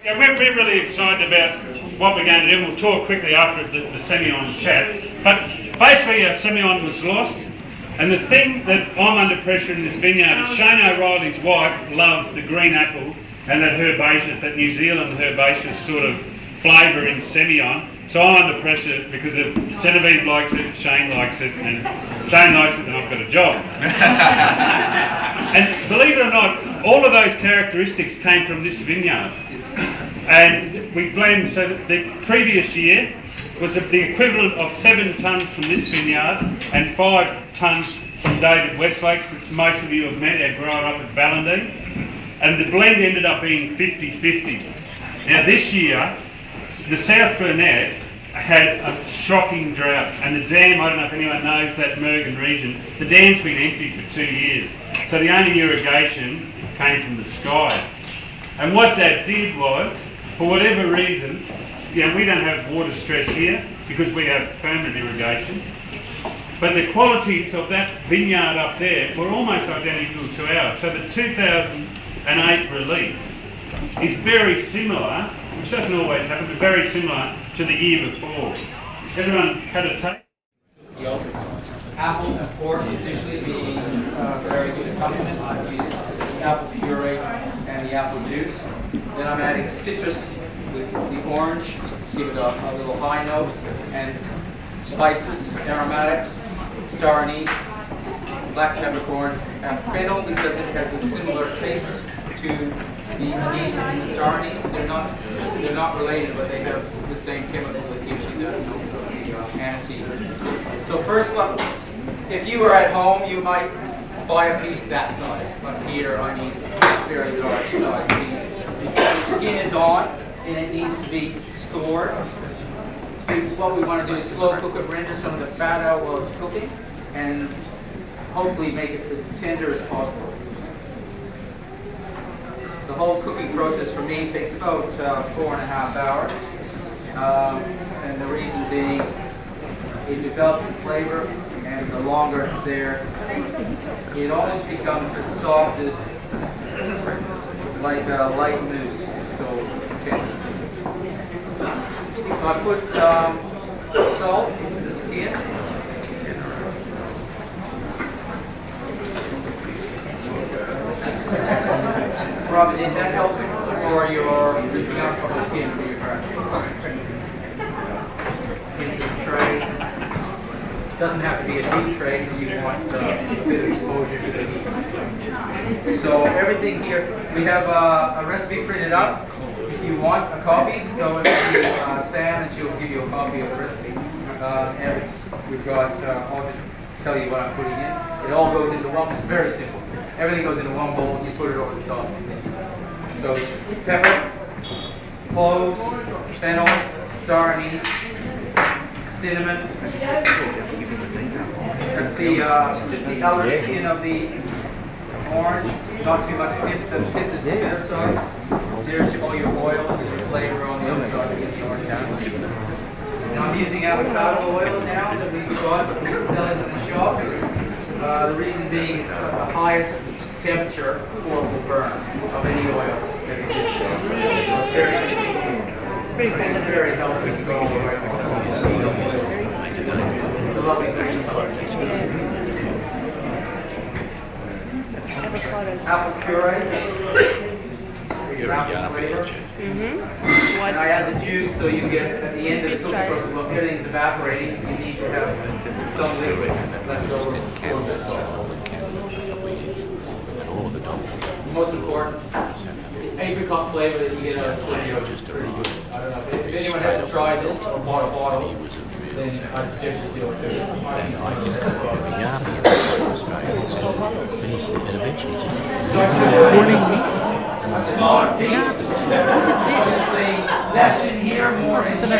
Yeah, we're really excited about what we're going to do. We'll talk quickly after the Semillon chat. But basically, Semillon was lost. And the thing that I'm under pressure in this vineyard is Shane O'Reilly's wife loves the green apple and that herbaceous, that New Zealand herbaceous sort of flavour in Semillon. So I'm under pressure because if Genevieve likes it, Shane likes it, and Shane likes it, then I've got a job. And believe it or not, all of those characteristics came from this vineyard. And we blend, so that the previous year was the equivalent of 7 tonnes from this vineyard and 5 tonnes from David Westlakes, which most of you have met, our grower up at Ballindine. And the blend ended up being 50-50. Now this year, the South Burnett had a shocking drought, and the dam, I don't know if anyone knows that Mergen region, the dam's been empty for 2 years. So the only irrigation came from the sky. And what that did was, for whatever reason, we don't have water stress here because we have permanent irrigation. But the qualities of that vineyard up there were almost identical to ours. So the 2008 release is very similar, which doesn't always happen, but very similar to the year before. Everyone had a taste? Apple and pork usually being very good accompaniment. I've used apple puree and the apple juice. Then I'm adding citrus with the orange, give it a little high note, and spices, aromatics, star anise, black peppercorns, and fennel because it has a similar taste to the anise and the star anise. They're not related, but they have the same chemical that gives you the aniseed. So first, if you were at home, you might buy a piece that size. But here, I need a very large size piece. The skin is on, and it needs to be scored. So what we want to do is slow cook it, render some of the fat out while it's cooking, and hopefully make it as tender as possible. The whole cooking process for me takes about 4.5 hours. And the reason being, it develops the flavor, and the longer it's there, it almost becomes as soft as like a light mousse. It's so intense. So I put salt into the skin. Rub it in. That helps for your crisping up of the skin for your cracker. Into the tray. Doesn't have to be a deep tray because you want a bit of exposure to the heat. So everything here, we have a recipe printed up. If you want a copy, go and see Sam and she'll give you a copy of the recipe. And we've got, I'll just tell you what I'm putting in. It all goes into one, it's very simple. Everything goes into one bowl, just put it over the top. So pepper, cloves, fennel, star anise, cinnamon. That's the just the outer skin of the orange. Not too much pith. The pith is the bitter side. There's all your oils and your flavor on the other side to get the orange down. Now I'm using avocado oil now that we've got selling in the shop. The reason being it's the highest temperature for the burn of any oil that exists. So it's very healthy to go away. It's a lovely thing. Apple puree. Apple flavor. And I add the juice so you get at the end of the cooking process, when everything's evaporating, you need to have some liquid left over. Most important, apricot flavor that you get out of Vineyard is pretty good. I don't know if anyone hasn't tried this or bought a bottle, then I suggest you do it. And eventually he said, "Recording me?" A smaller piece. Obviously, that's in here more. This is an